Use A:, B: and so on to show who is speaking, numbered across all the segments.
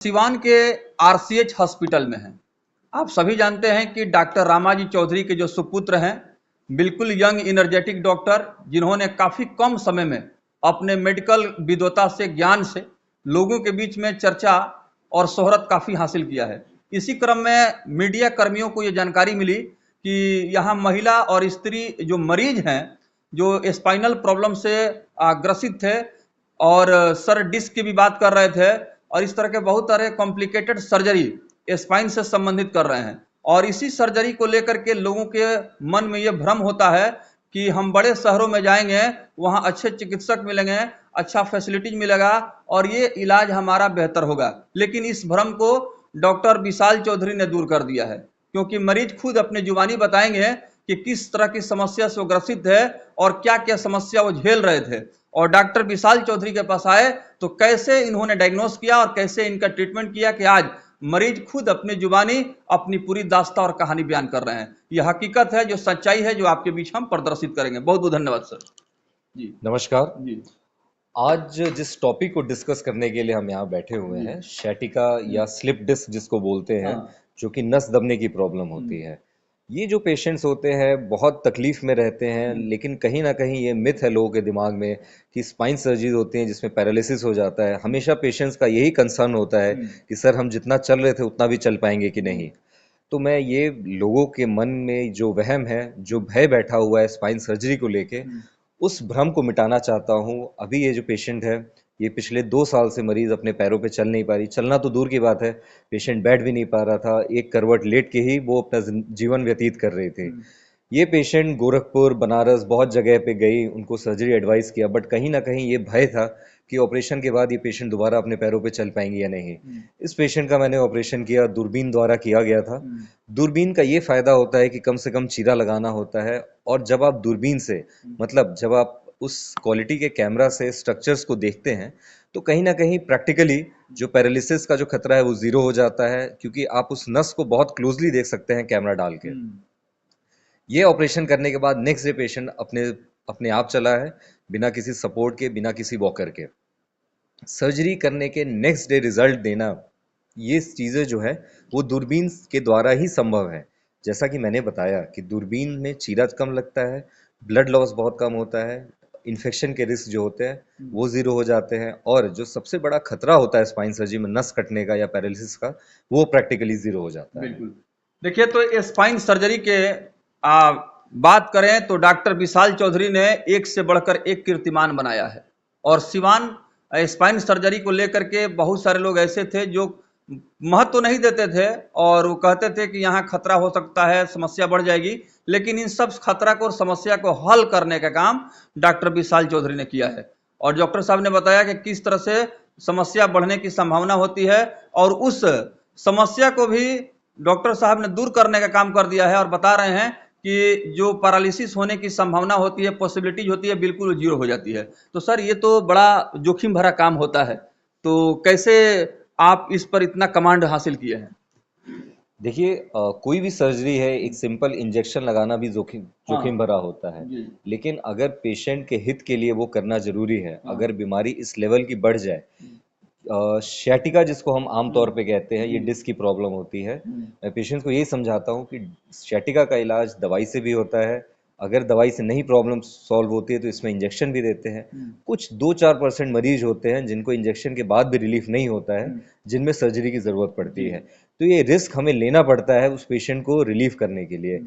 A: सिवान के RCH hospital में हैं। आप सभी जानते हैं कि डॉक्टर रामाजी चौधरी के जो सुपुत्र हैं, बिल्कुल यंग इनर्जेटिक डॉक्टर, जिन्होंने काफ़ी कम समय में अपने मेडिकल विद्वता से, ज्ञान से लोगों के बीच में चर्चा और शोहरत काफ़ी हासिल किया है। इसी क्रम में मीडिया कर्मियों को ये जानकारी मिली कि यहाँ महिला और स्त्री जो मरीज हैं, जो स्पाइनल प्रॉब्लम से ग्रसित थे और सर डिस्क की भी बात कर रहे थे और इस तरह के बहुत सारे कॉम्प्लिकेटेड सर्जरी स्पाइन से संबंधित कर रहे हैं। और इसी सर्जरी को लेकर के लोगों के मन में ये भ्रम होता है कि हम बड़े शहरों में जाएंगे, वहाँ अच्छे चिकित्सक मिलेंगे, अच्छा फैसिलिटीज मिलेगा और ये इलाज हमारा बेहतर होगा। लेकिन इस भ्रम को डॉक्टर विशाल चौधरी ने दूर कर दिया है, क्योंकि मरीज खुद अपनी जुबानी बताएंगे कि किस तरह की समस्या से वो ग्रसित है और क्या क्या समस्या वो झेल रहे थे। और डॉक्टर विशाल चौधरी के पास आए तो कैसे इन्होंने डायग्नोस किया और कैसे इनका ट्रीटमेंट किया कि आज मरीज खुद अपनी जुबानी अपनी पूरी दास्तां और कहानी बयान कर रहे हैं। यह हकीकत है, जो सच्चाई है, जो आपके बीच हम प्रदर्शित करेंगे। बहुत बहुत धन्यवाद सर जी।
B: नमस्कार
A: जी
B: आज जिस टॉपिक को डिस्कस करने के लिए हम यहाँ बैठे हुए हैं, शैटिका या स्लिप डिस्क जिसको बोलते हैं,
A: हाँ।
B: जो कि नस दबने की प्रॉब्लम होती है। ये जो पेशेंट्स होते हैं बहुत तकलीफ में रहते हैं, लेकिन कहीं ना कहीं ये मिथ है लोगों के दिमाग में कि स्पाइन सर्जरीज होती हैं जिसमें पैरालिसिस हो जाता है। हमेशा पेशेंट्स का यही कंसर्न होता है कि सर हम जितना चल रहे थे उतना भी चल पाएंगे कि नहीं। तो मैं ये लोगों के मन में जो वहम है, जो भय बैठा हुआ है स्पाइन सर्जरी को लेके, उस भ्रम को मिटाना चाहता हूँ। अभी ये जो पेशेंट है, ये पिछले 2 साल से मरीज अपने पैरों पे चल नहीं पा रही। चलना तो दूर की बात है, पेशेंट बैठ भी नहीं पा रहा था। एक करवट लेट के ही वो अपना जीवन व्यतीत कर रहे थे। ये पेशेंट गोरखपुर, बनारस बहुत जगह पे गई, उनको सर्जरी एडवाइस किया, बट कहीं ना कहीं ये भय था कि ऑपरेशन के बाद ये पेशेंट दोबारा अपने पैरों पे चल पाएंगे या नहीं। इस पेशेंट का मैंने ऑपरेशन किया, दूरबीन द्वारा किया गया था। दूरबीन का ये फायदा होता है कि कम से कम चीरा लगाना होता है, और जब आप दूरबीन से, मतलब जब आप उस क्वालिटी के कैमरा से स्ट्रक्चर्स को देखते हैं, तो कहीं ना कहीं प्रैक्टिकली जो पैरालिसिस का जो खतरा है वो जीरो हो जाता है, क्योंकि आप उस नस को बहुत क्लोजली देख सकते हैं कैमरा डाल के। ये ऑपरेशन करने के बाद नेक्स्ट डे पेशेंट अपने अपने आप चला है, बिना किसी सपोर्ट के, बिना किसी वॉकर के। सर्जरी करने के नेक्स्ट डे रिजल्ट देना, ये चीज़ें जो है वो दूरबीन के द्वारा ही संभव है। जैसा कि मैंने बताया कि दूरबीन में चीरा कम लगता है, ब्लड लॉस बहुत कम होता है, इन्फेक्शन के रिस्क जो होते हैं वो जीरो हो जाते हैं, और जो सबसे बड़ा खतरा होता है स्पाइन सर्जरी में नस कटने का या पैरालिसिस का, वो प्रैक्टिकली जीरो हो जाता है।
A: बिल्कुल। देखिए, तो स्पाइन सर्जरी के बात करें तो डॉक्टर विशाल चौधरी ने एक से बढ़कर एक कीर्तिमान बनाया है। और सिवान स्पाइन सर्जरी को लेकर के बहुत सारे लोग ऐसे थे जो महत्व तो नहीं देते थे और वो कहते थे कि यहाँ खतरा हो सकता है, समस्या बढ़ जाएगी। लेकिन इन सब खतरा को और समस्या को हल करने का काम डॉक्टर विशाल चौधरी ने किया है। और डॉक्टर साहब ने बताया कि किस तरह से समस्या बढ़ने की संभावना होती है और उस समस्या को भी डॉक्टर साहब ने दूर करने का काम कर दिया है और बता रहे हैं कि जो पैरालिसिस होने की संभावना होती है, पॉसिबिलिटीज होती है, बिल्कुल जीरो हो जाती है। तो सर, ये तो बड़ा जोखिम भरा काम होता है, तो कैसे आप इस पर इतना कमांड हासिल किए हैं?
B: देखिए, कोई भी सर्जरी है, एक सिंपल इंजेक्शन लगाना भी जोखिम भरा होता है। लेकिन अगर पेशेंट के हित के लिए वो करना जरूरी है, अगर बीमारी इस लेवल की बढ़ जाए, शैटिका जिसको हम आमतौर पे कहते हैं, ये डिस्क की प्रॉब्लम होती है। मैं पेशेंट्स को यही समझाता हूँ कि शैटिका का इलाज दवाई से भी होता है। अगर दवाई से नहीं प्रॉब्लम सॉल्व होती है तो इसमें इंजेक्शन भी देते हैं। कुछ 2-4% मरीज होते हैं जिनको इंजेक्शन के बाद भी रिलीफ नहीं होता है, जिनमें सर्जरी की ज़रूरत पड़ती है। तो ये रिस्क हमें लेना पड़ता है उस पेशेंट को रिलीफ करने के लिए,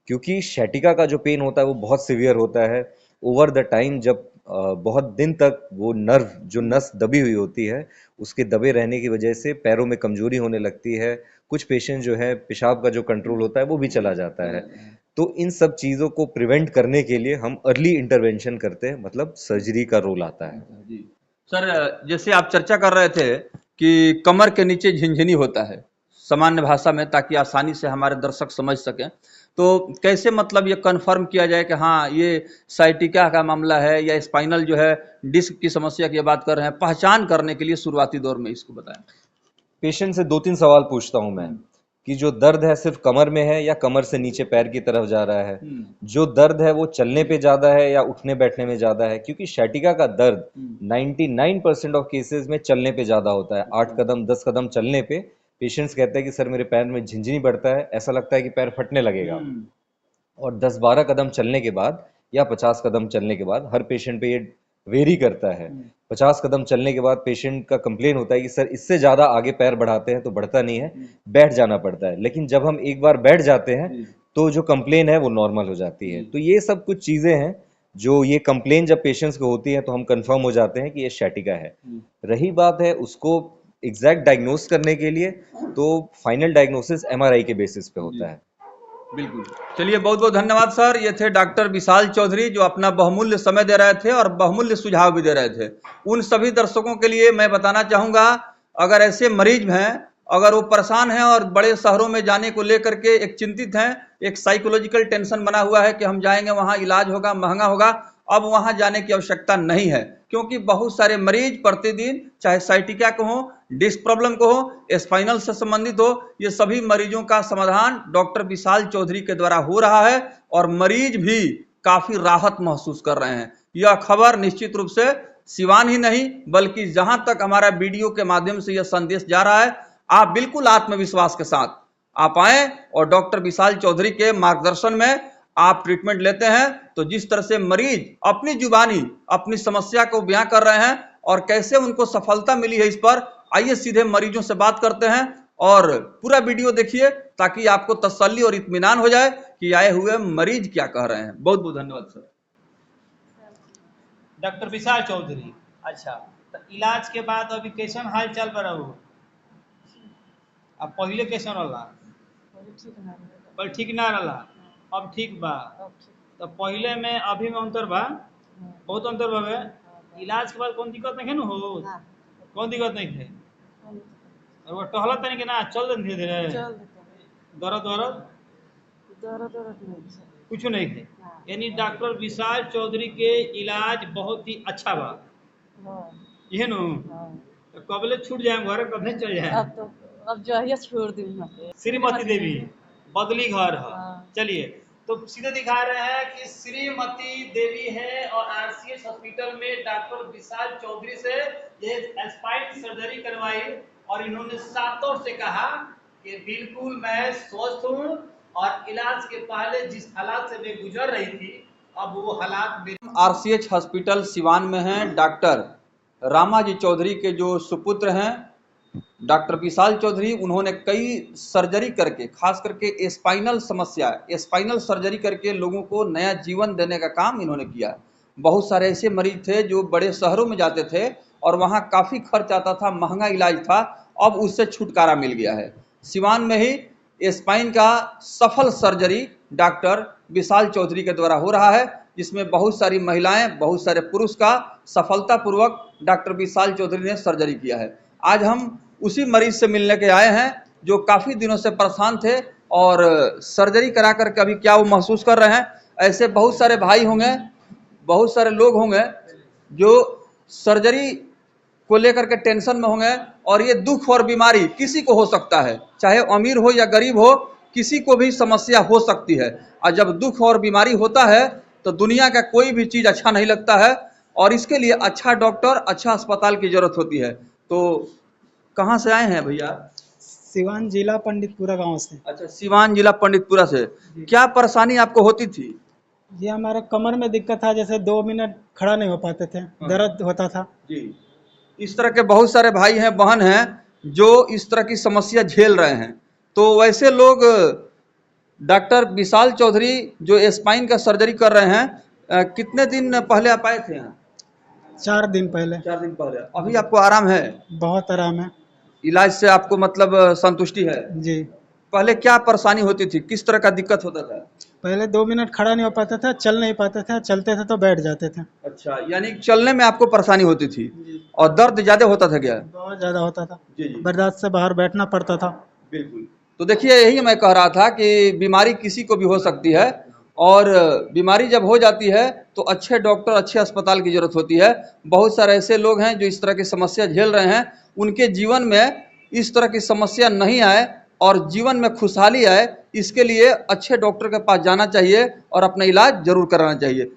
B: क्योंकि शैटिका का जो पेन होता है वो बहुत सिवियर होता है। ओवर द टाइम, जब बहुत दिन तक वो नर्व, जो नस दबी हुई होती है, उसके दबे रहने की वजह से पैरों में कमजोरी होने लगती है। कुछ पेशेंट जो है, पेशाब का जो कंट्रोल होता है वो भी चला जाता है। तो इन सब चीज़ों को प्रिवेंट करने के लिए हम अर्ली इंटरवेंशन करते हैं, मतलब सर्जरी का रोल आता है।
A: जी सर, जैसे आप चर्चा कर रहे थे कि कमर के नीचे झिनझिनी होता है, सामान्य भाषा में, ताकि आसानी से हमारे दर्शक समझ सकें, तो कैसे मतलब ये कन्फर्म किया जाए कि हाँ, ये साइटिका का मामला है या स्पाइनल जो है डिस्क की समस्या की बात कर रहे हैं? पहचान करने के लिए शुरुआती दौर में इसको बताएं।
B: पेशेंट से 2-3 सवाल पूछता हूं मैं कि जो दर्द है सिर्फ कमर में है या कमर से नीचे पैर की तरफ जा रहा है, जो दर्द है वो चलने पे ज्यादा है या उठने बैठने में ज्यादा है, क्योंकि शैटिका का दर्द 99% ऑफ केसेस में चलने पे ज्यादा होता है। 8 कदम 10 कदम चलने पे पेशेंट्स कहते हैं कि सर मेरे पैर में झिंझनी बढ़ता है, ऐसा लगता है कि पैर फटने लगेगा। और 10-12 कदम चलने के बाद या 50 कदम चलने के बाद, हर पेशेंट पे ये वेरी करता है, 50 कदम चलने के बाद पेशेंट का कंप्लेन होता है कि सर इससे ज्यादा आगे पैर बढ़ाते हैं तो बढ़ता नहीं है, बैठ जाना पड़ता है। लेकिन जब हम एक बार बैठ जाते हैं तो जो कंप्लेन है वो नॉर्मल हो जाती है। तो ये सब कुछ चीजें हैं जो ये कंप्लेन जब पेशेंट्स को होती है तो हम कंफर्म हो जाते हैं कि ये शैटिका है। रही बात है उसको एग्जैक्ट डायग्नोस करने के लिए, तो फाइनल डायग्नोसिस एमआरआई के बेसिस पे होता है।
A: बिल्कुल। चलिए, बहुत बहुत धन्यवाद सर। ये थे डॉक्टर विशाल चौधरी जो अपना बहुमूल्य समय दे रहे थे और बहुमूल्य सुझाव भी दे रहे थे। उन सभी दर्शकों के लिए मैं बताना चाहूँगा, अगर ऐसे मरीज हैं, अगर वो परेशान हैं और बड़े शहरों में जाने को लेकर के एक चिंतित हैं, एक साइकोलॉजिकल टेंशन बना हुआ है कि हम जाएंगे वहाँ इलाज होगा, महंगा होगा, अब वहाँ जाने की आवश्यकता नहीं है, क्योंकि बहुत सारे मरीज प्रतिदिन चाहे साइटिका को हो, डिस्क प्रॉब्लम को हो, स्पाइनल से संबंधित हो, ये सभी मरीजों का समाधान डॉक्टर विशाल चौधरी के द्वारा हो रहा है और मरीज भी काफी राहत महसूस कर रहे हैं। यह खबर निश्चित रूप से सिवान ही नहीं बल्कि जहां तक हमारा वीडियो के माध्यम से यह संदेश जा रहा है, आप बिल्कुल आत्मविश्वास के साथ आप आए और डॉक्टर विशाल चौधरी के मार्गदर्शन में आप ट्रीटमेंट लेते हैं, तो जिस तरह से मरीज अपनी जुबानी अपनी समस्या को बयां कर रहे हैं और कैसे उनको सफलता मिली है, इस पर आइए सीधे मरीजों से बात करते हैं और पूरा वीडियो देखिए ताकि आपको तसल्ली और इत्मीनान हो जाए कि आए हुए मरीज क्या कह रहे हैं। बहुत बहुत धन्यवाद सर।
C: डॉक्टर विशाल चौधरी, अच्छा, तो इलाज के बाद अभी कैसन हाल चाल बा रहो? अब पहले कैसन रहा? पर ठीक ना रहा, अब ठीक बा। तो पहले में अभी में अंतर बा, बहुत अंतर बा। इलाज के बाद कौन दिक्कत नहीं है ना हो? कौन दिक्कत नहीं है? और वो टहला तनी के ना चल धीरे धीरे, दर्द कुछ नहीं है। यानी डॉक्टर विशाल चौधरी के इलाज बहुत ही अच्छा बा, ये नो। तो कबले छूट जाए घर, कब नहीं चल जाए?
D: अब जो है छोड़ दी
C: श्रीमती देवी बदली घर है। चलिए, तो सीधे दिखा रहे हैं कि श्रीमती देवी है और आरसीएच हॉस्पिटल में डॉक्टर विशाल चौधरी से ये स्पाइन सर्जरी करवाई और इन्होंने सातों से कहा कि बिल्कुल मैं स्वस्थ हूँ और इलाज के पहले जिस हालात से मैं गुजर रही थी अब वो हालात मेरे।
A: आरसीएच हॉस्पिटल सिवान में हैं डॉक्टर रामाजी चौधरी के जो सुपुत्र हैं डॉक्टर विशाल चौधरी, उन्होंने कई सर्जरी करके खास करके स्पाइनल समस्या, स्पाइनल सर्जरी करके लोगों को नया जीवन देने का काम इन्होंने किया। बहुत सारे ऐसे मरीज थे जो बड़े शहरों में जाते थे और वहाँ काफ़ी खर्च आता था, महंगा इलाज था, अब उससे छुटकारा मिल गया है। सिवान में ही स्पाइन का सफल सर्जरी डॉक्टर विशाल चौधरी के द्वारा हो रहा है, जिसमें बहुत सारी महिलाएं, बहुत सारे पुरुष का सफलतापूर्वक डॉक्टर विशाल चौधरी ने सर्जरी किया है। आज हम उसी मरीज से मिलने के आए हैं जो काफ़ी दिनों से परेशान थे और सर्जरी करा कर कभी क्या वो महसूस कर रहे हैं। ऐसे बहुत सारे भाई होंगे, बहुत सारे लोग होंगे जो सर्जरी को लेकर के टेंशन में होंगे और ये दुख और बीमारी किसी को हो सकता है, चाहे अमीर हो या गरीब हो, किसी को भी समस्या हो सकती है। और जब दुख और बीमारी होता है तो दुनिया का कोई भी चीज़ अच्छा नहीं लगता है और इसके लिए अच्छा डॉक्टर, अच्छा अस्पताल की जरूरत होती है। तो कहाँ से आए हैं भैया?
E: सिवान जिला पंडितपुरा गांव से।
A: अच्छा, सिवान जिला पंडितपुरा से। क्या परेशानी आपको होती थी?
E: ये हमारे कमर में दिक्कत था, जैसे 2 मिनट खड़ा नहीं हो पाते थे, दर्द होता था
A: जी। इस तरह के बहुत सारे भाई हैं, बहन हैं जो इस तरह की समस्या झेल रहे हैं। तो वैसे लोग डॉक्टर विशाल चौधरी जो स्पाइन का सर्जरी कर रहे हैं, कितने दिन पहले आप आए थे यहाँ?
E: 4 दिन पहले।
A: 4 दिन पहले। अभी आपको आराम है?
E: बहुत आराम है।
A: इलाज से आपको मतलब संतुष्टि है?
E: जी।
A: पहले क्या परेशानी होती थी, किस तरह का दिक्कत होता था?
E: पहले 2 मिनट खड़ा नहीं हो पाते थे, चल नहीं पाते थे, चलते थे तो बैठ जाते थे।
A: अच्छा, यानी चलने में आपको परेशानी होती थी और दर्द ज्यादा होता था क्या?
E: बहुत ज्यादा होता था
A: जी जी,
E: बर्दाश्त से बाहर बैठना पड़ता था।
A: बिल्कुल। तो देखिए, यही मैं कह रहा था कि बीमारी किसी को भी हो सकती है और बीमारी जब हो जाती है तो अच्छे डॉक्टर, अच्छे अस्पताल की जरूरत होती है। बहुत सारे ऐसे लोग हैं जो इस तरह की समस्या झेल रहे हैं, उनके जीवन में इस तरह की समस्या नहीं आए, और जीवन में खुशहाली आए, इसके लिए अच्छे डॉक्टर के पास जाना चाहिए और अपना इलाज जरूर कराना चाहिए।